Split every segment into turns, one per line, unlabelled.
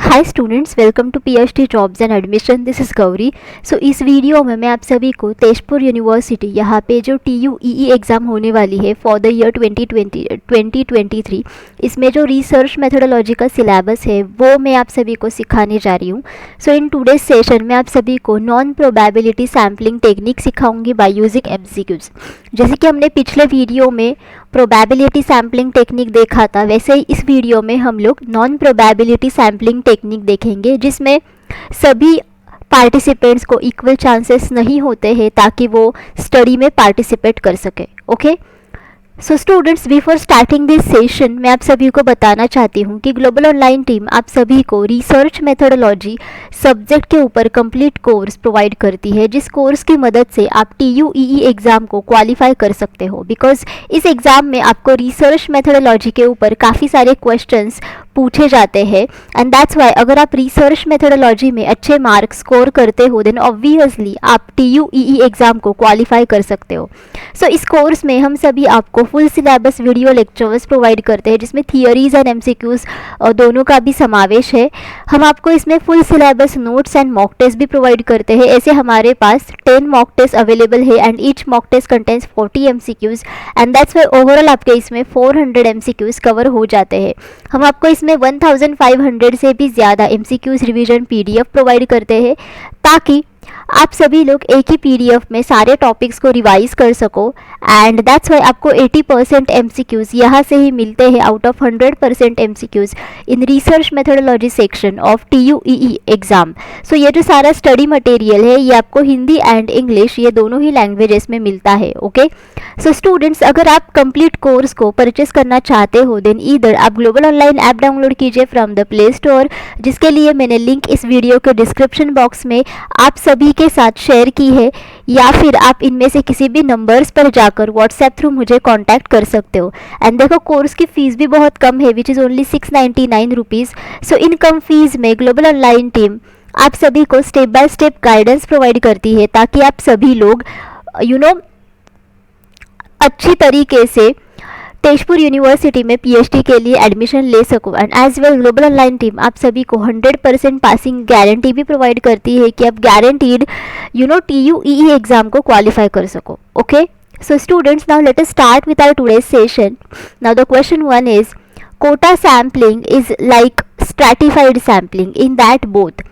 Hi students, welcome to PhD jobs and admission. This is Gauri. So इस video में मैं आप सभी को तेजपुर यूनिवर्सिटी यहाँ पे जो TUEE एग्ज़ाम होने वाली है फॉर द ईयर 2023, इसमें जो रिसर्च मेथोडोलॉजी का सिलेबस है वो मैं आप सभी को सिखाने जा रही हूँ। सो इन टुडेज सेशन मैं आप सभी को नॉन प्रोबेबिलिटी सैम्पलिंग टेक्निक सिखाऊंगी बाय यूजिंग MCQs। जैसे कि हमने पिछले वीडियो में प्रोबेबिलिटी सैम्पलिंग टेक्निक देखा था, वैसे ही इस वीडियो में हम लोग नॉन प्रोबेबिलिटी सैम्पलिंग टेक्निक देखेंगे, जिसमें सभी पार्टिसिपेंट्स को इक्वल चांसेस नहीं होते हैं ताकि वो स्टडी में पार्टिसिपेट कर सके। Okay, so students, before starting this session मैं आप सभी को बताना चाहती हूँ कि ग्लोबल ऑनलाइन टीम आप सभी को रिसर्च मेथोडोलॉजी सब्जेक्ट के ऊपर कंप्लीट कोर्स प्रोवाइड करती है, जिस कोर्स की मदद से आप TUEE एग्ज़ाम को क्वालिफाई कर सकते हो। बिकॉज इस एग्ज़ाम में आपको रिसर्च मेथोडोलॉजी के ऊपर काफ़ी सारे क्वेश्चंस पूछे जाते हैं, एंड दैट्स वाई अगर आप रिसर्च मेथोडोलॉजी में अच्छे मार्क स्कोर करते हो देन ऑब्वियसली आप TUEE एग्ज़ाम को क्वालिफाई कर सकते हो। सो इस कोर्स में हम सभी आपको full syllabus video lectures provide करते हैं, जिसमें थियरीज एंड MCQs दोनों का भी समावेश है। हम आपको इसमें full syllabus notes and mock test भी प्रोवाइड करते हैं। ऐसे हमारे पास 10 मॉक टेस्ट अवेलेबल है and each mock test contains 40 MCQs, and that's why overall आपके इसमें 400 MCQs कवर हो जाते हैं। हम आपको इसमें 1500 से भी ज़्यादा MCQs रिवीजन PDF प्रोवाइड करते हैं, ताकि आप सभी लोग एक ही PDF में सारे टॉपिक्स को रिवाइज कर सको, एंड दैट्स वाई आपको 80% MCQs यहाँ से ही मिलते हैं out of 100% MCQs in research methodology section of TUEE exam. So ये जो सारा स्टडी मटेरियल है ये आपको हिंदी एंड इंग्लिश ये दोनों ही लैंग्वेजेस में मिलता है। ओके, सो स्टूडेंट्स, अगर आप कंप्लीट कोर्स को परचेस करना चाहते हो देन ईदर आप ग्लोबल ऑनलाइन ऐप डाउनलोड कीजिए फ्रॉम द प्ले स्टोर, जिसके लिए मैंने लिंक इस वीडियो के डिस्क्रिप्शन बॉक्स में आप सभी के साथ शेयर की है, या फिर आप इनमें से किसी भी नंबर्स पर जाकर व्हाट्सएप थ्रू मुझे कांटेक्ट कर सकते हो। एंड देखो, कोर्स की फ़ीस भी बहुत कम है, which is only 699 rupees. So in come fees में ग्लोबल ऑनलाइन टीम आप सभी को step by step guidance provide करती है, ताकि आप सभी लोग अच्छी तरीके से तेजपुर यूनिवर्सिटी में PhD के लिए एडमिशन ले सको। And as well global online team आप सभी को 100% पासिंग गारंटी भी प्रोवाइड करती है कि आप गारंटीड TUEE एग्ज़ाम को क्वालिफाई कर सको। Okay, so students, now let us start with our today's session. Now the question 1 is quota sampling is like stratified sampling in that both.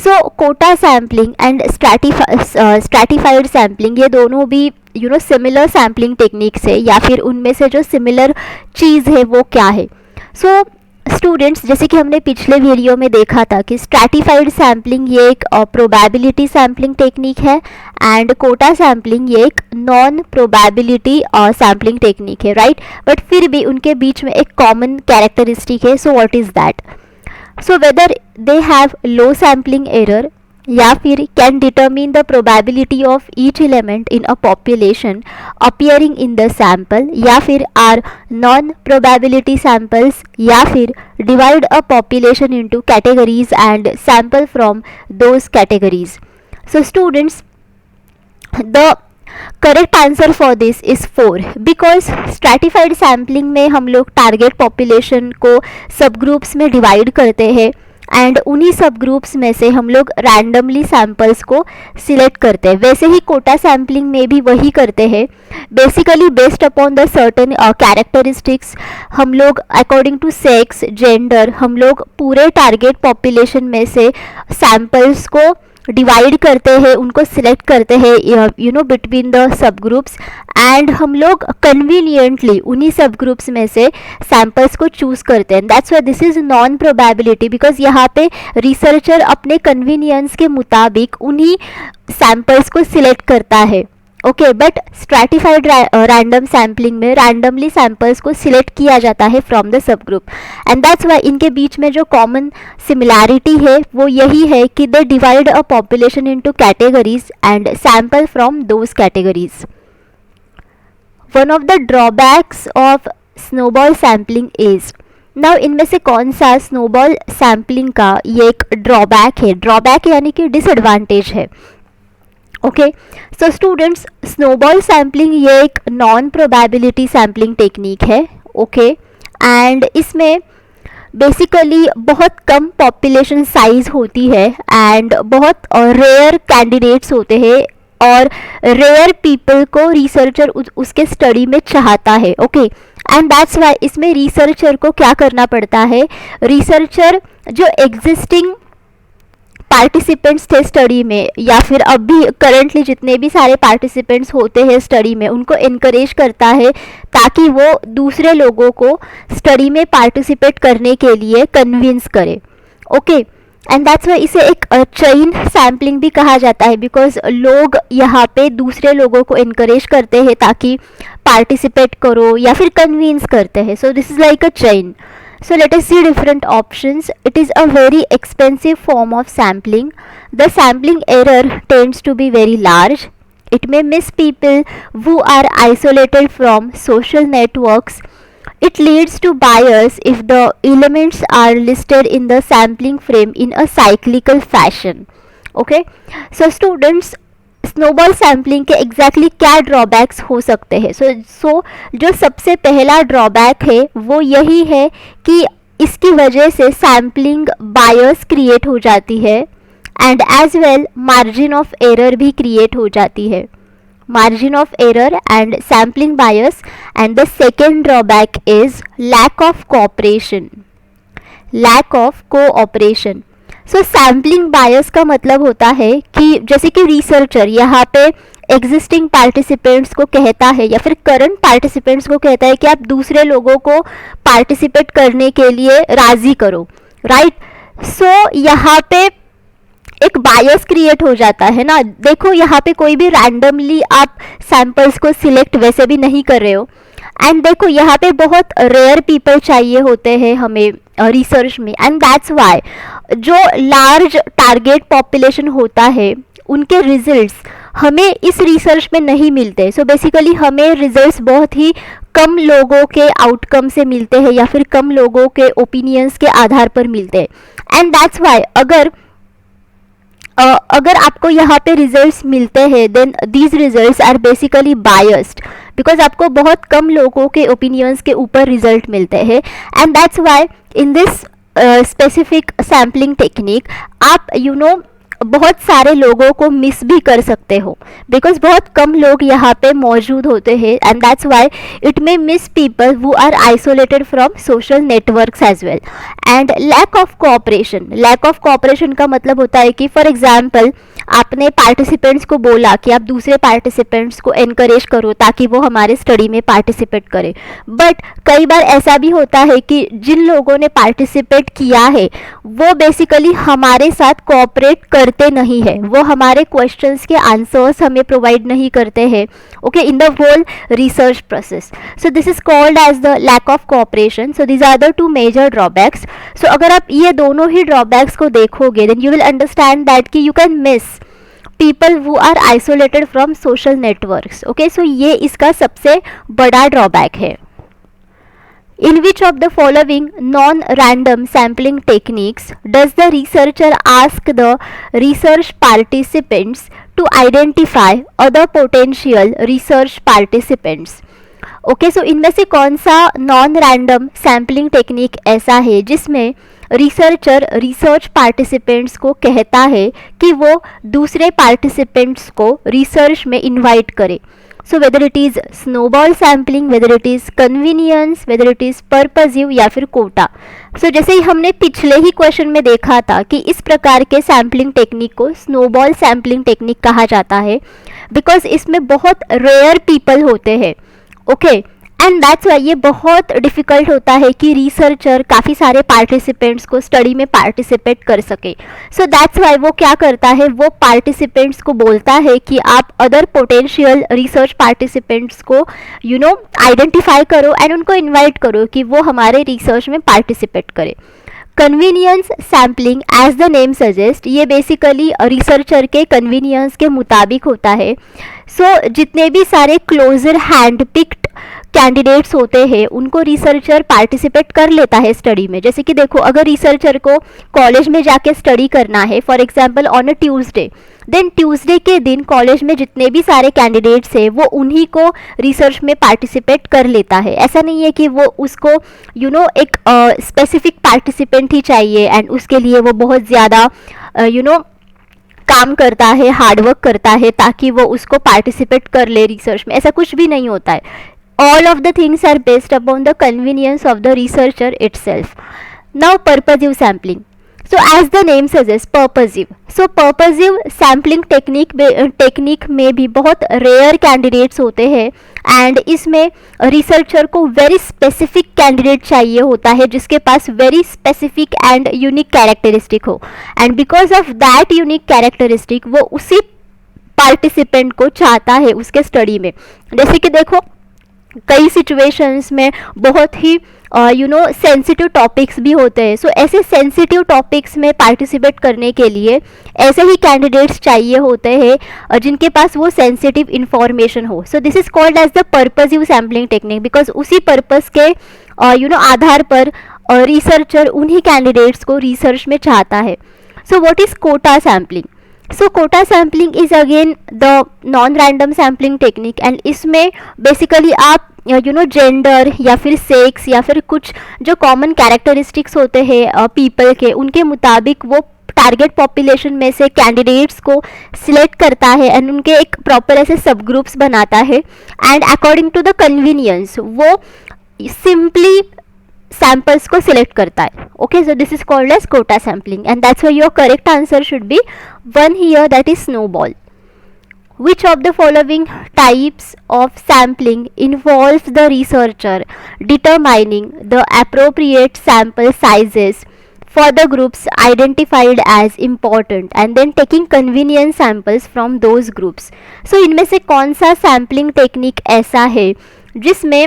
So quota sampling and stratified sampling ये दोनों भी similar sampling techniques है, या फिर उनमें से जो similar चीज़ है वो क्या है। सो स्टूडेंट्स, जैसे कि हमने पिछले वीडियो में देखा था कि स्ट्रैटिफाइड सैम्पलिंग ये एक प्रोबेबिलिटी सैम्पलिंग टेक्निक है, एंड कोटा सैम्पलिंग ये एक नॉन प्रोबेबिलिटी सैम्पलिंग टेक्निक है, राइट। बट फिर भी उनके बीच में एक कॉमन कैरेक्टरिस्टिक है। So what is that? So whether they have low sampling error, या फिर can determine the probability of each element in a population appearing in the sample, या फिर आर नॉन प्रोबेबिलिटी सैम्पल्स, या फिर divide a population into categories and sample from those categories. So students, the correct answer for this is 4, because stratified sampling में हम लोग target population को सब groups में डिवाइड करते हैं, एंड उन्हीं सब ग्रुप्स में से हम लोग रैंडमली सैम्पल्स को सिलेक्ट करते हैं। वैसे ही कोटा सैम्पलिंग में भी वही करते हैं। Basically based upon the certain characteristics हम लोग अकॉर्डिंग टू सेक्स, जेंडर, हम लोग पूरे टारगेट पॉपुलेशन में से सैम्पल्स को डिवाइड करते हैं, उनको सिलेक्ट करते हैं between the sub groups, and हम लोग कन्वीनियंटली उन्हीं सब ग्रुप्स में से सैम्पल्स को चूज करते हैं। That's why this is non probability, because यहाँ पे रिसर्चर अपने कन्वीनियंस के मुताबिक उन्हीं सैम्पल्स को सिलेक्ट करता है। Okay, but stratified random sampling में रैंडमली सैम्पल्स को सिलेक्ट किया जाता है from the sub group, and that's Y इनके बीच में जो कॉमन सिमिलैरिटी है वो यही है कि they divide a population into categories and sample from those categories. One of the drawbacks of snowball sampling is, now इनमें से कौन सा स्नोबॉल सैम्पलिंग का ये एक ड्रॉबैक है? ड्रॉबैक यानी कि डिसएडवांटेज है। Okay, so students, snowball sampling ये एक नॉन प्रोबेबिलिटी सैम्पलिंग टेक्निक है। ओके, एंड इसमें बेसिकली बहुत कम पॉपुलेशन साइज होती है एंड बहुत रेयर कैंडिडेट्स होते हैं और रेयर पीपल को रिसर्चर उसके स्टडी में चाहता है। ओके, एंड दैट्स वाई इसमें रिसर्चर को क्या करना पड़ता है, रिसर्चर जो एग्जिस्टिंग पार्टिसिपेंट्स थे स्टडी में या फिर अभी करंटली जितने भी सारे पार्टिसिपेंट्स होते हैं स्टडी में, उनको इनकरेज करता है ताकि वो दूसरे लोगों को स्टडी में पार्टिसिपेट करने के लिए कन्विंस करे। ओके, एंड दैट्स वाई इसे एक चेन सैम्पलिंग भी कहा जाता है, बिकॉज लोग यहाँ पे दूसरे लोगों को इनकरेज करते हैं ताकि पार्टिसिपेट करो या फिर कन्विंस करते हैं। सो this is like a chain. So let us see different options. It is a very expensive form of sampling. The sampling error tends to be very large. It may miss people who are isolated from social networks. It leads to bias if the elements are listed in the sampling frame in a cyclical fashion. Okay, so students, snowball sampling के exactly क्या drawbacks हो सकते हैं। सो जो सबसे पहला drawback है वो यही है कि इसकी वजह से सैम्पलिंग बायस क्रिएट हो जाती है and as well margin of error भी क्रिएट हो जाती है, margin of error and sampling bias. And the second drawback is lack of cooperation, lack of cooperation. So sampling bias का मतलब होता है कि जैसे कि रिसर्चर यहाँ पे एग्जिस्टिंग पार्टिसिपेंट्स को कहता है या फिर करंट पार्टिसिपेंट्स को कहता है कि आप दूसरे लोगों को पार्टिसिपेट करने के लिए राज़ी करो, राइट। सो यहाँ पे एक बायस क्रिएट हो जाता है ना। देखो यहाँ पे कोई भी रैंडमली आप सैंपल्स को सिलेक्ट वैसे भी नहीं कर रहे हो एंड देखो यहाँ पे बहुत रेयर पीपल चाहिए होते हैं हमें रिसर्च में एंड दैट्स वाई जो लार्ज टारगेट पॉपुलेशन होता है उनके रिजल्ट्स हमें इस रिसर्च में नहीं मिलते। सो बेसिकली हमें रिजल्ट्स बहुत ही कम लोगों के आउटकम से मिलते हैं या फिर कम लोगों के ओपिनियंस के आधार पर मिलते हैं एंड दैट्स वाई अगर आपको यहाँ पे रिजल्ट्स मिलते हैं then these results are basically biased because आपको बहुत कम लोगों के ओपिनियंस के ऊपर रिजल्ट मिलते हैं and that's why in this specific sampling technique आप बहुत सारे लोगों को मिस भी कर सकते हो बिकॉज बहुत कम लोग यहाँ पे मौजूद होते हैं and that's why it may miss people who are isolated from social networks as well. And lack of cooperation, lack of cooperation का मतलब होता है कि फॉर एग्जांपल आपने पार्टिसिपेंट्स को बोला कि आप दूसरे पार्टिसिपेंट्स को एनकरेज करो ताकि वो हमारे स्टडी में पार्टिसिपेट करें, बट कई बार ऐसा भी होता है कि जिन लोगों ने पार्टिसिपेट किया है वो बेसिकली हमारे साथ कोऑपरेट करते नहीं है, वो हमारे क्वेश्चंस के आंसर्स हमें प्रोवाइड नहीं करते हैं okay in the whole research process. So this is called as the lack of cooperation. So these are the two major drawbacks. So अगर आप ये दोनों ही ड्रॉबैक्स को देखोगे then you will understand that कि you can miss people who are isolated from social networks. Okay, so ये इसका सबसे बड़ा ड्रॉबैक है। In which of the following non-random sampling techniques does the researcher ask the research participants to identify other potential research participants? Okay, so इनमें से कौन सा non random sampling technique ऐसा है जिसमें रिसर्चर रिसर्च पार्टिसिपेंट्स को कहता है कि वो दूसरे पार्टिसिपेंट्स को रिसर्च में इनवाइट करे। सो whether it is snowball sampling, whether it is convenience, weather it is purposive या फिर कोटा। सो जैसे ही हमने पिछले ही क्वेश्चन में देखा था कि इस प्रकार के सैम्पलिंग टेक्निक को स्नोबॉल सैम्पलिंग टेक्निक कहा जाता है बिकॉज इसमें बहुत रेयर पीपल होते हैं ओके एंड दैट्स वाई ये बहुत डिफ़िकल्ट होता है कि रिसर्चर काफ़ी सारे पार्टिसिपेंट्स को स्टडी में पार्टिसिपेट कर सके। सो दैट्स वाई वो क्या करता है, वो पार्टिसिपेंट्स को बोलता है कि आप अदर पोटेंशियल रिसर्च पार्टिसिपेंट्स को आइडेंटिफाई करो एंड उनको इन्वाइट करो कि वो हमारे रिसर्च में पार्टिसिपेट करें। Convenience sampling as the name suggest, ये बेसिकली रिसर्चर के कन्वीनियंस के मुताबिक होता है। सो जितने भी सारे क्लोजर हैंड पिक्ड कैंडिडेट्स होते हैं उनको रिसर्चर पार्टिसिपेट कर लेता है स्टडी में। जैसे कि देखो, अगर रिसर्चर को कॉलेज में जाके स्टडी करना है, for example on a Tuesday, then Tuesday के दिन कॉलेज में जितने भी सारे कैंडिडेट्स हैं वो उन्हीं को रिसर्च में पार्टिसिपेट कर लेता है। ऐसा नहीं है कि वो उसको एक स्पेसिफिक पार्टिसिपेंट ही चाहिए एंड उसके लिए वो बहुत ज़्यादा काम करता है, हार्डवर्क करता है ताकि वो उसको पार्टिसिपेट कर ले रिसर्च में। ऐसा कुछ भी नहीं होता है। All of the things are based upon the convenience of the researcher itself. Now purposive sampling. So as the name suggests, purposive. So purposive sampling technique में भी बहुत रेयर कैंडिडेट्स होते हैं एंड इसमें रिसर्चर को वेरी स्पेसिफिक कैंडिडेट चाहिए होता है जिसके पास very specific and unique characteristic हो, and because of that unique characteristic वो उसी पार्टिसिपेंट को चाहता है उसके स्टडी में। जैसे कि देखो, कई सिचुएशंस में बहुत ही सेंसिटिव टॉपिक्स भी होते हैं। सो ऐसे सेंसिटिव टॉपिक्स में पार्टिसिपेट करने के लिए ऐसे ही कैंडिडेट्स चाहिए होते हैं जिनके पास वो सेंसिटिव इंफॉर्मेशन हो। So this is called as the purposive sampling technique, because उसी पर्पस के आधार पर रिसर्चर उन्हीं कैंडिडेट्स को रिसर्च में चाहता है। So what is quota sampling? So quota sampling is again the non random sampling technique and इसमें बेसिकली आप जेंडर या फिर सेक्स या फिर कुछ जो कॉमन कैरेक्टरिस्टिक्स होते हैं पीपल के, उनके मुताबिक वो टारगेट पॉपुलेशन में से कैंडिडेट्स को सिलेक्ट करता है एंड उनके एक प्रॉपर ऐसे सब ग्रुप्स बनाता है and according to the convenience वो सिंपली सैम्पल्स को सिलेक्ट करता है। Okay, so this is called as quota sampling and that's why your correct answer should be one here, that is snowball. Which of the following types of sampling involves the researcher determining the appropriate sample sizes for the groups identified as important and then taking convenient samples from those groups? So इनमें से कौन सा sampling technique ऐसा है जिसमें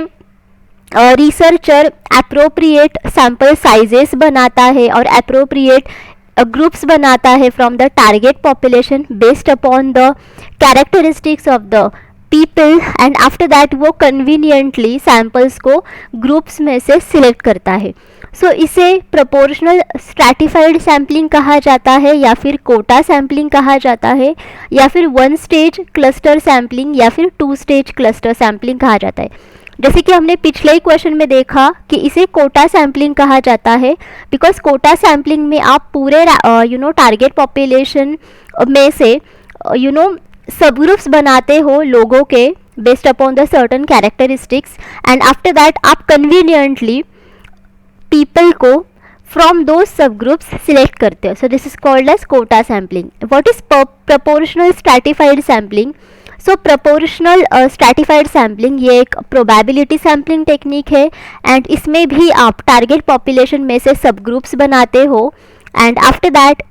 researcher appropriate sample sizes बनाता है और अप्रोप्रिएट ग्रुप्स बनाता है from the target population based upon the characteristics of the people and after that वो कन्वीनियंटली सैम्पल्स को ग्रुप्स में से सिलेक्ट करता है। सो इसे प्रोपोर्शनल स्ट्रैटिफाइड सैम्पलिंग कहा जाता है या फिर कोटा सैम्पलिंग कहा जाता है या फिर वन स्टेज क्लस्टर सैम्पलिंग या फिर टू स्टेज क्लस्टर सैम्पलिंग कहा जाता है। जैसे कि हमने पिछले ही क्वेश्चन में देखा कि इसे कोटा सैम्पलिंग कहा जाता है बिकॉज कोटा सैम्पलिंग में आप पूरे टारगेट पॉपुलेशन में से सब ग्रुप्स बनाते हो लोगों के based upon the certain characteristics and after that आप कन्वीनियंटली पीपल को from those sub groups select करते हो। So this is called as quota sampling. What is proportional stratified sampling? So proportional stratified sampling ये एक probability sampling technique है and इसमें भी आप टारगेट पॉपुलेशन में से सब ग्रुप्स बनाते हो एंड आफ्टर दैट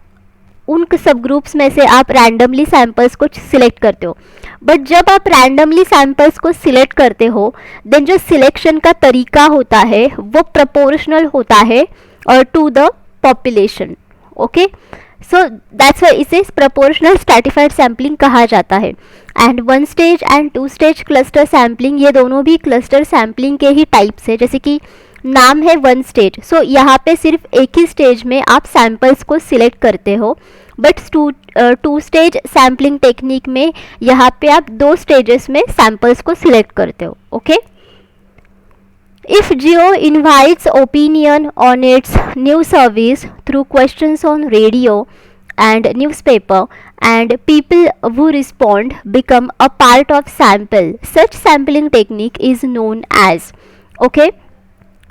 उन सब ग्रुप्स में से आप रैंडमली सैम्पल्स को सिलेक्ट करते हो। बट जब आप रैंडमली सैम्पल्स को सिलेक्ट करते हो देन जो सिलेक्शन का तरीका होता है वो प्रोपोर्शनल होता है और to the population. Okay, so that's why इसे प्रोपोर्शनल स्ट्रैटिफाइड सैम्पलिंग कहा जाता है। And one stage and two stage cluster sampling ये दोनों भी क्लस्टर सैम्पलिंग के ही टाइप्स है। जैसे कि नाम है वन स्टेज, सो यहाँ पे सिर्फ एक ही स्टेज में आप सैम्पल्स को सिलेक्ट करते हो, but two stage sampling technique में यहाँ पे आप दो स्टेजेस में सैम्पल्स को सिलेक्ट करते हो। Okay, If Jio invites opinion on its new service through questions on radio and newspaper and people who respond become a part of sample, such sampling technique is known as. Okay,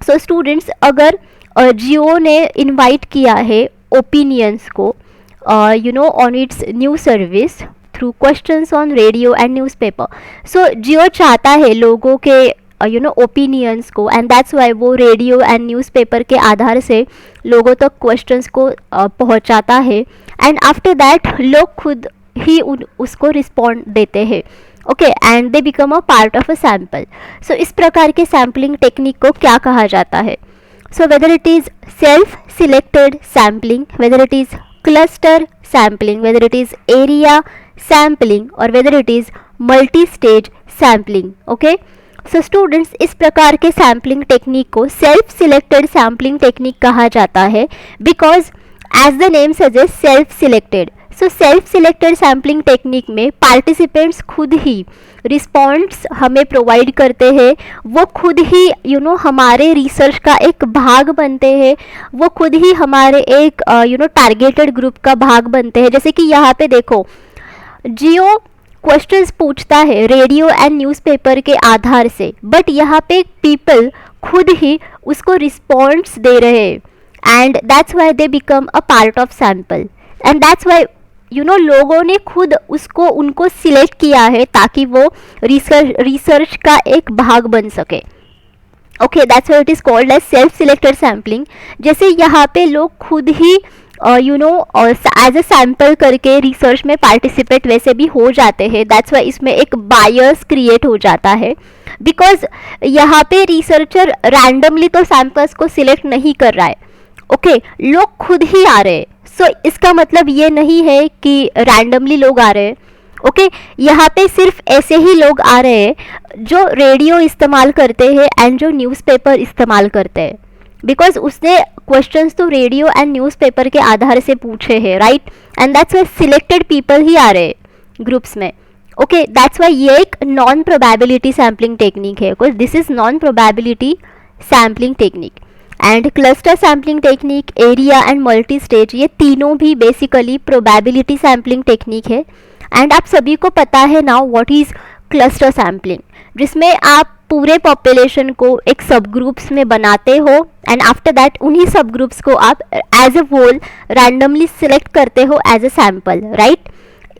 so students, अगर जियो ने invite किया है opinions को on its new service through questions on radio and newspaper, so जियो चाहता है लोगों के opinions को एंड दैट्स वाई वो रेडियो एंड न्यूज़पेपर के आधार से लोगों तक क्वेश्चंस को पहुंचाता है एंड आफ्टर दैट लोग खुद ही उसको रिस्पॉन्ड देते हैं। Okay, and they become a part of a sample. So इस प्रकार के सैम्पलिंग टेक्निक को क्या कहा जाता है? So whether it is self selected sampling, whether it is cluster sampling, whether it is area sampling और whether it is multi stage sampling. Okay, so students, इस प्रकार के सैम्पलिंग टेक्निक को सेल्फ सिलेक्टेड सैम्पलिंग टेक्निक कहा जाता है, because as the name suggest self selected. So self selected sampling technique में participants खुद ही रिस्पॉन्स हमें प्रोवाइड करते हैं, वो खुद ही हमारे रिसर्च का एक भाग बनते हैं, वो खुद ही हमारे एक टारगेटेड ग्रुप का भाग बनते हैं। जैसे कि यहाँ पे देखो, जियो क्वेश्चंस पूछता है रेडियो एंड न्यूज़पेपर के आधार से, बट यहाँ पे पीपल खुद ही उसको रिस्पॉन्स दे रहे हैं, and that's why they become a part of sample, and that's Y लोगों ने खुद उनको सिलेक्ट किया है ताकि वो रिसर्च का एक भाग बन सके। Okay, that's why it is called as self selected sampling. जैसे यहाँ पे लोग खुद ही एज अ सैम्पल करके रिसर्च में पार्टिसिपेट वैसे भी हो जाते हैं, दैट्स वाई इसमें एक बायस क्रिएट हो जाता है, बिकॉज यहाँ पे रिसर्चर रैंडमली तो सैम्पल्स को सिलेक्ट नहीं कर रहा है। ओके, लोग खुद ही आ रहे हैं। सो इसका मतलब ये नहीं है कि रैंडमली लोग आ रहे हैं। ओके, यहाँ पे सिर्फ ऐसे ही लोग आ रहे हैं जो रेडियो इस्तेमाल करते हैं एंड जो न्यूज़पेपर इस्तेमाल करते हैं, बिकॉज उसने क्वेश्चंस तो रेडियो एंड न्यूज़पेपर के आधार से पूछे हैं, right, and that's why selected people ही आ रहे हैं ग्रुप्स में। ओके, दैट्स वाई ये एक नॉन प्रोबेबिलिटी सैम्पलिंग टेक्निक है, because this is non probability sampling technique. And cluster sampling technique, area and multi stage, ये तीनों भी बेसिकली प्रोबेबिलिटी सैम्पलिंग टेक्निक है। एंड आप सभी को पता है now what is cluster sampling, जिसमें आप पूरे पॉपुलेशन को एक सब ग्रुप्स में बनाते हो, एंड आफ्टर दैट उन्हीं सब ग्रुप्स को आप as a whole randomly select करते हो as a sample, right.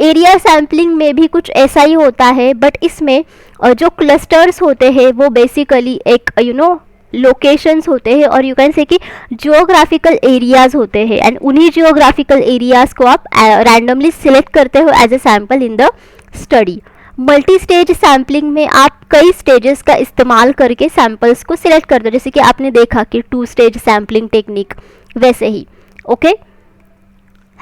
Area sampling में भी कुछ ऐसा ही होता है, बट इसमें जो क्लस्टर्स होते हैं वो बेसिकली एक लोकेशंस होते हैं, और यू कैन से कि जियोग्राफिकल एरियाज होते हैं, एंड उन्हीं जियोग्राफिकल एरियाज को आप रैंडमली सिलेक्ट करते हो as a sample in the study. Multi stage sampling में आप कई स्टेजेस का इस्तेमाल करके सैम्पल्स को सिलेक्ट करते हो, जैसे कि आपने देखा कि 2 स्टेज सैम्पलिंग टेक्निक, वैसे ही। Okay,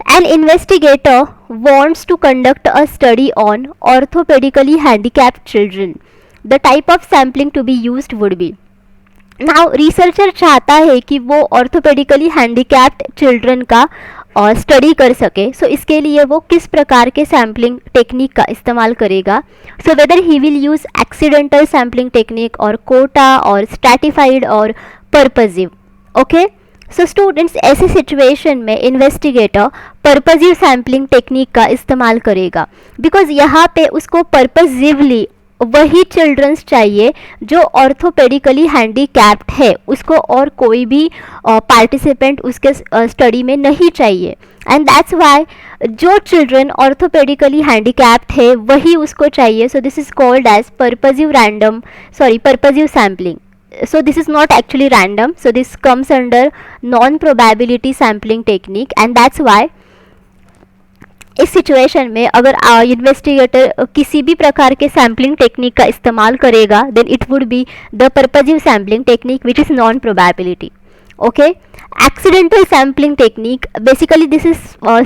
an investigator wants to conduct a study on orthopedically handicapped children. The type of sampling to be used would be, now researcher चाहता है कि वो ऑर्थोपेडिकली हैंडीकैप्ड चिल्ड्रन का स्टडी कर सके। सो इसके लिए वो किस प्रकार के सैम्पलिंग टेक्निक का इस्तेमाल करेगा। So whether he will use accidental sampling technique और कोटा और स्ट्रैटिफाइड और पर्पजिव। ओके, सो स्टूडेंट्स, ऐसे सिचुएशन में इन्वेस्टिगेटर पर्पजिव सैम्पलिंग टेक्निक का इस्तेमाल करेगा, बिकॉज यहाँ पे उसको पर्पजिवली वही चिल्ड्रंस चाहिए जो ऑर्थोपेडिकली हैंडीकैप्ड है, उसको और कोई भी पार्टिसिपेंट उसके स्टडी में नहीं चाहिए। एंड दैट्स वाई जो चिल्ड्रन ऑर्थोपेडिकली हैंडीकैप्ड है वही उसको चाहिए। So this is called as purposive sampling. So this is not actually random, so this comes under non-probability sampling technique, and that's why इस सिचुएशन में अगर इन्वेस्टिगेटर किसी भी प्रकार के सैम्पलिंग टेक्निक का इस्तेमाल करेगा, then it would be the purposive sampling technique which is non probability. Okay, accidental sampling technique, basically this is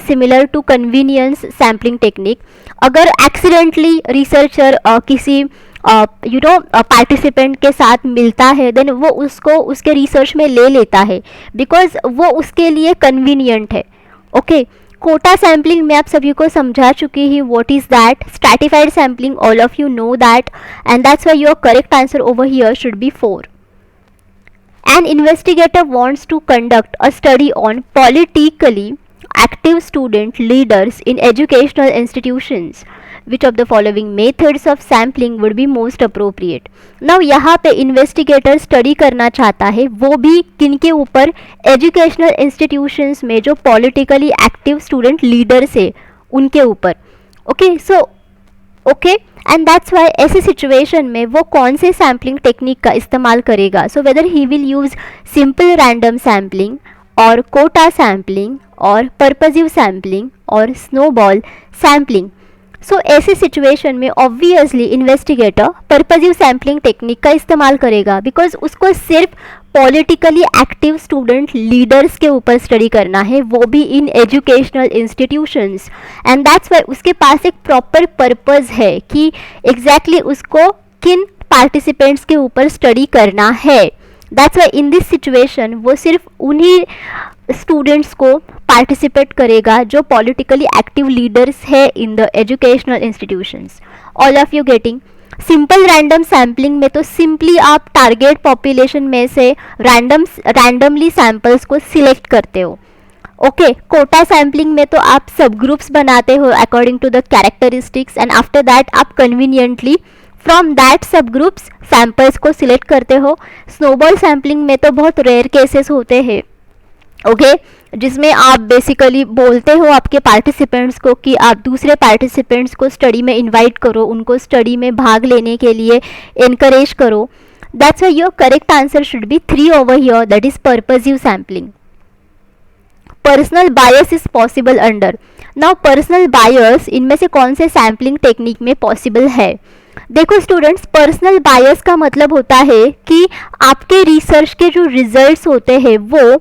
similar to convenience sampling technique. अगर एक्सीडेंटली रिसर्चर किसी पार्टिसिपेंट के साथ मिलता है, देन वो उसको उसके रिसर्च में ले लेता है बिकॉज वो उसके लिए कन्वीनियंट है. ओके, कोटा सैम्पलिंग में आप सभी को समझा चुकी ही what is that. Stratified sampling, all of you know that, and that's why your correct answer over here should be 4. An investigator wants to conduct a study on politically active student leaders in educational institutions. Which of the following methods of sampling would be most appropriate? Now यहाँ पे investigator study करना चाहता है, वो भी किनके ऊपर, educational institutions में जो politically active student leaders है उनके ऊपर. Okay, so okay, and that's Y ऐसे सिचुएशन में वो कौन से सैम्पलिंग टेक्निक का इस्तेमाल करेगा. So whether he will use simple random sampling और कोटा सैम्पलिंग और पर्पजिव सैम्पलिंग और स्नोबॉल सैम्पलिंग. सो ऐसे सिचुएशन में obviously investigator purposive sampling technique का इस्तेमाल करेगा बिकॉज उसको सिर्फ पॉलिटिकली एक्टिव स्टूडेंट लीडर्स के ऊपर स्टडी करना है, वो भी in educational institutions. And that's Y उसके पास एक प्रॉपर पर्पस है कि एग्जैक्टली उसको किन पार्टिसिपेंट्स के ऊपर स्टडी करना है। That's why in this situation वो सिर्फ उन्हीं स्टूडेंट्स को पार्टिसिपेट करेगा जो पॉलिटिकली एक्टिव लीडर्स है in the educational institutions. All of you getting? Simple random sampling में तो सिंपली आप टारगेट पॉपुलेशन में से रैंडमली सैंपल्स को सिलेक्ट करते हो। ओके, कोटा सैम्पलिंग में तो आप सब ग्रुप्स बनाते हो according to the characteristics and after that आप conveniently from that sub groups samples को सिलेक्ट करते हो। स्नोबॉल सैम्पलिंग में तो बहुत रेयर केसेस होते हैं, ओके, जिसमें आप बेसिकली बोलते हो आपके पार्टिसिपेंट्स को कि आप दूसरे पार्टिसिपेंट्स को स्टडी में इनवाइट करो, उनको स्टडी में भाग लेने के लिए इनकरेज करो। That's why your correct answer should B 3 over here, that is purposive sampling. Personal bias is possible under. Now personal bias इनमें से कौन से सैम्पलिंग टेक्निक में पॉसिबल है? देखो स्टूडेंट्स, पर्सनल बायस का मतलब होता है कि आपके रिसर्च के जो रिजल्ट्स होते हैं वो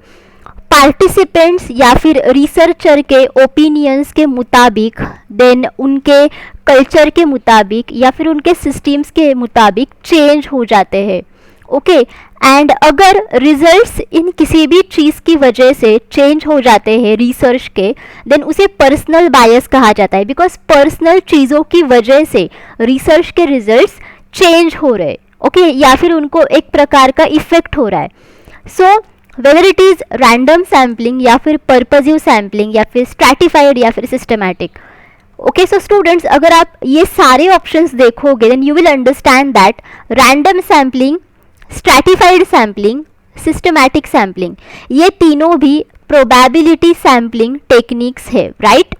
पार्टिसिपेंट्स या फिर रिसर्चर के ओपिनियंस के मुताबिक, देन उनके कल्चर के मुताबिक या फिर उनके सिस्टम्स के मुताबिक चेंज हो जाते हैं। ओके, एंड अगर रिजल्ट्स इन किसी भी चीज़ की वजह से चेंज हो जाते हैं रिसर्च के, देन उसे पर्सनल बायस कहा जाता है, बिकॉज पर्सनल चीज़ों की वजह से रिसर्च के रिजल्ट्स चेंज हो रहे, ओके, या फिर उनको एक प्रकार का इफेक्ट हो रहा है। So whether it is random sampling या फिर पर्पसिव सैम्पलिंग या फिर स्ट्रैटिफाइड या फिर सिस्टमैटिक। ओके, सो स्टूडेंट्स, अगर आप ये सारे ऑप्शंस देखोगे then you will understand that random sampling, stratified sampling, systematic sampling, ये तीनों भी प्रोबेबिलिटी सैम्पलिंग टेक्निक्स है, राइट?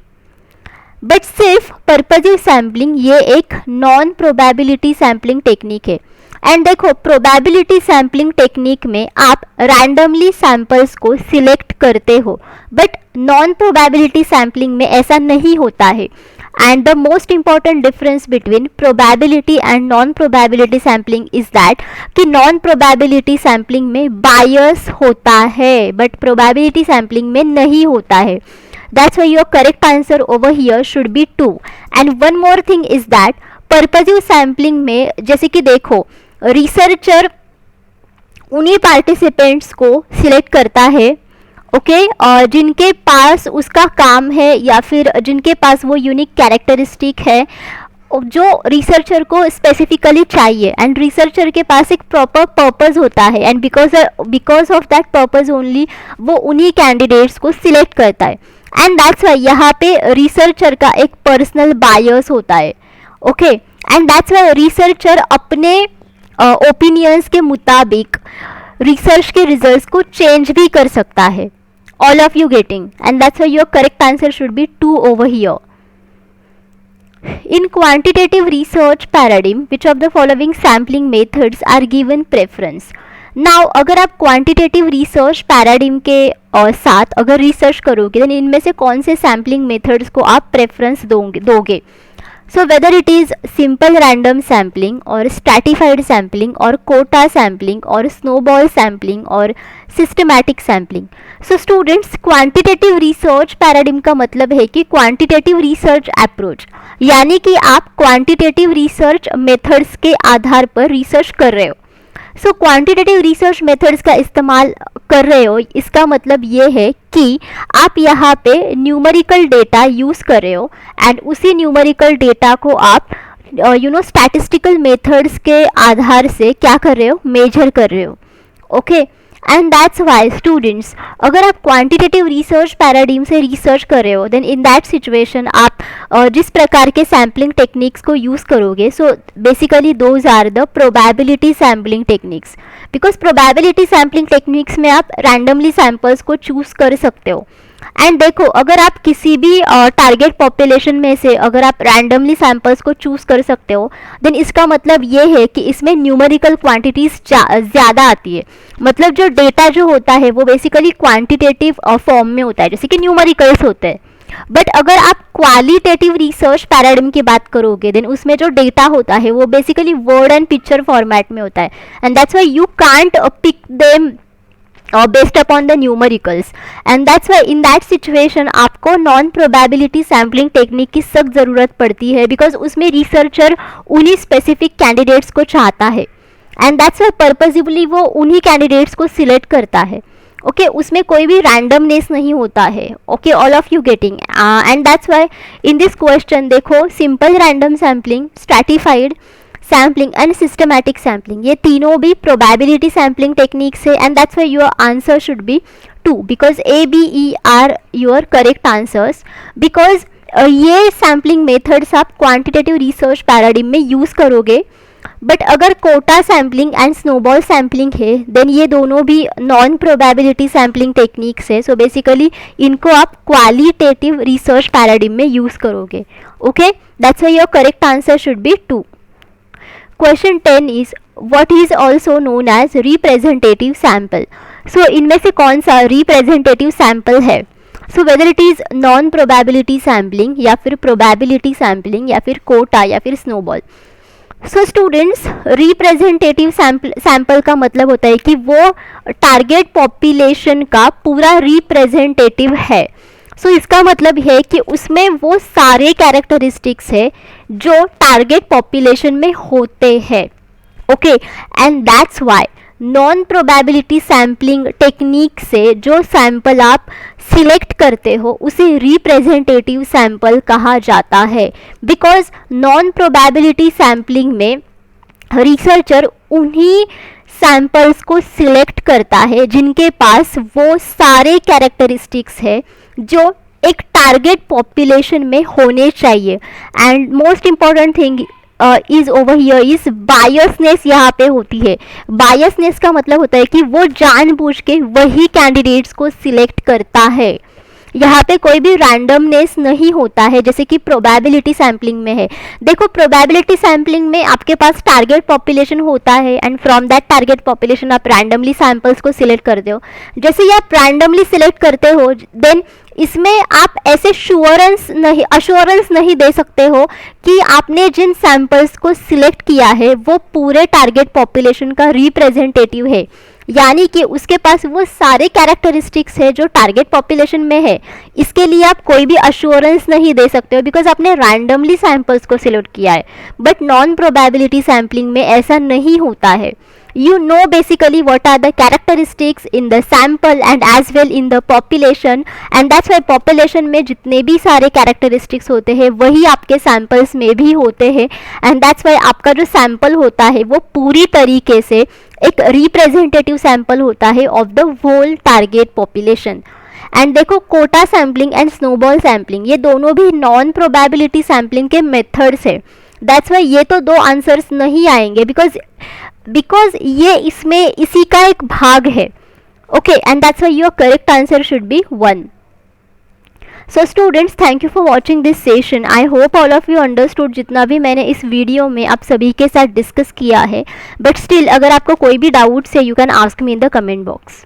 बट सिर्फ पर्पसिव सैम्पलिंग ये एक नॉन प्रोबेबिलिटी सैम्पलिंग टेक्निक है। एंड देखो, प्रोबेबिलिटी सैम्पलिंग टेक्निक में आप रैंडमली सैंपल्स को सिलेक्ट करते हो, बट नॉन प्रोबेबिलिटी सैम्पलिंग में ऐसा नहीं होता है। And the most important difference between probability and non probability sampling is that कि नॉन प्रोबेबिलिटी सैम्पलिंग में बायस होता है बट प्रोबेबिलिटी सैम्पलिंग में नहीं होता है। That's why your correct answer over here should be 2. And one more thing is that purposive sampling में जैसे कि देखो, रिसर्चर उन्हीं पार्टिसिपेंट्स को सिलेक्ट करता है, ओके, और जिनके पास उसका काम है या फिर जिनके पास वो यूनिक कैरेक्टरिस्टिक है जो रिसर्चर को स्पेसिफिकली चाहिए, एंड रिसर्चर के पास एक प्रॉपर पर्पस होता है, and because of that purpose only वो उन्हीं कैंडिडेट्स को सिलेक्ट करता है। एंड दैट्स वाई यहाँ पे रिसर्चर का एक पर्सनल बायस होता है, okay, and that's Y researcher अपने ओपिनियंस के मुताबिक रिसर्च के रिजल्ट्स को चेंज भी कर सकता है। All of you getting? And that's why your correct answer should be 2 over here. In quantitative research paradigm, which of the following sampling methods are given preference? Now, अगर आप quantitative research paradigm के साथ अगर research करोगे then इनमें से कौन से sampling methods को आप preference दोगे? So whether it is simple random sampling or stratified sampling or quota sampling or snowball sampling or systematic sampling. So students, quantitative research paradigm का मतलब है कि quantitative research approach, यानी कि आप क्वांटिटेटिव रिसर्च मेथड्स के आधार पर रिसर्च कर रहे हो। सो क्वांटिटेटिव रिसर्च मेथड्स का इस्तेमाल कर रहे हो, इसका मतलब ये है कि आप यहाँ पे न्यूमेरिकल डेटा यूज़ कर रहे हो एंड उसी न्यूमेरिकल डेटा को आप स्टैटिस्टिकल मेथड्स के आधार से क्या कर रहे हो, मेजर कर रहे हो, okay. And that's Y students, अगर आप क्वांटिटेटिव रिसर्च पैराडिम से रिसर्च कर रहे हो देन इन दैट सिचुएशन आप जिस प्रकार के सैम्पलिंग टेक्निक्स को यूज़ करोगे, so basically those are the probability sampling techniques, because probability sampling techniques में आप रैंडमली सैम्पल्स को चूज़ कर सकते हो। एंड देखो, अगर आप किसी भी टारगेट पॉपुलेशन में से अगर आप रैंडमली सैम्पल्स को चूज़ कर सकते हो देन इसका मतलब ये है कि इसमें न्यूमेरिकल क्वांटिटीज़ ज़्यादा आती है। मतलब जो डेटा जो होता है वो बेसिकली क्वांटिटेटिव फॉर्म में होता है, जैसे कि न्यूमेरिकल्स होते हैं। बट अगर आप क्वालिटेटिव रिसर्च पैराडिम की बात करोगे देन उसमें जो डेटा होता है वो basically word and picture format में होता है, and that's why you can't pick them based upon the numericals, and that's why in that situation आपको नॉन प्रोबेबिलिटी सैम्पलिंग टेक्निक की सख्त ज़रूरत पड़ती है, बिकॉज उसमें रिसर्चर उन्हीं स्पेसिफिक कैंडिडेट्स को चाहता है, एंड दैट्स वाई पर्पजिवली वो उन्हीं कैंडिडेट्स को सिलेक्ट करता है. ओके उसमें कोई भी रैंडमनेस नहीं होता है. Okay all of you getting, and that's why in this question देखो simple random sampling, stratified sampling and systematic sampling, ये तीनों भी प्रोबेबिलिटी सैम्पलिंग टेक्निक्स है, and that's why your answer should be 2 because A, B, E are your correct answers. Because ये sampling methods आप quantitative research paradigm में use करोगे, but अगर quota sampling and snowball sampling है then ये दोनों भी नॉन प्रोबेबिलिटी सैम्पलिंग टेक्निक्स है. सो बेसिकली इनको आप क्वालिटेटिव रिसर्च पैराडिम में यूज़ करोगे. Okay that's why your correct answer should be 2. Question 10 is what is also known as representative sample. So इनमें से कौन सा representative sample है? So whether it is non probability sampling या फिर probability sampling या फिर कोटा या फिर snowball. So students representative sample का मतलब होता है कि वो target population का पूरा representative है. सो इसका मतलब है कि उसमें वो सारे कैरेक्टरिस्टिक्स है जो टारगेट पॉपुलेशन में होते हैं. Okay and that's why non probability sampling technique से जो सैंपल आप सिलेक्ट करते हो उसे रिप्रेजेंटेटिव सैंपल कहा जाता है. बिकॉज नॉन प्रोबेबिलिटी सैम्पलिंग में रिसर्चर उन्हीं सैंपल्स को सिलेक्ट करता है जिनके पास वो सारे कैरेक्टरिस्टिक्स है जो एक टारगेट पॉपुलेशन में होने चाहिए. And most important thing is over here is biasness यहाँ पे होती है. बायसनेस का मतलब होता है कि वो जानबूझ के वही कैंडिडेट्स को सिलेक्ट करता है. यहाँ पे कोई भी रैंडमनेस नहीं होता है जैसे कि प्रोबेबिलिटी सैम्पलिंग में है. देखो प्रोबेबिलिटी सैम्पलिंग में आपके पास टारगेट पॉपुलेशन होता है and from that target population आप रैंडमली सैंपल्स को सिलेक्ट करते हो. जैसे ही आप रैंडमली सिलेक्ट करते हो देन इसमें आप ऐसे अश्योरेंस नहीं दे सकते हो कि आपने जिन सैंपल्स को सिलेक्ट किया है वो पूरे टारगेट पॉपुलेशन का रिप्रेजेंटेटिव है, यानी कि उसके पास वो सारे कैरेक्टरिस्टिक्स है जो टारगेट पॉपुलेशन में है. इसके लिए आप कोई भी अश्योरेंस नहीं दे सकते हो बिकॉज आपने रैंडमली सैंपल्स को सिलेक्ट किया है. बट नॉन प्रोबेबिलिटी सैम्पलिंग में ऐसा नहीं होता है. You know basically what are the characteristics in the sample and as well in the population, and that's why population में जितने भी सारे characteristics होते हैं वही आपके samples में भी होते हैं, and that's why आपका जो sample होता है वो पूरी तरीके से एक representative sample होता है of the whole target population. And देखो quota sampling and snowball sampling ये दोनों भी नॉन प्रोबेबिलिटी सैम्पलिंग के मेथड्स है. दैट्स वाई ये तो दो आंसर्स नहीं आएंगे बिकॉज ये इसमें इसी का एक भाग है. Okay and that's why your correct answer should B 1. So students thank you for watching this session. I hope all of you understood जितना भी मैंने इस वीडियो में आप सभी के साथ डिस्कस किया है. बट स्टिल अगर आपको कोई भी डाउट्स है you can ask me in the comment box.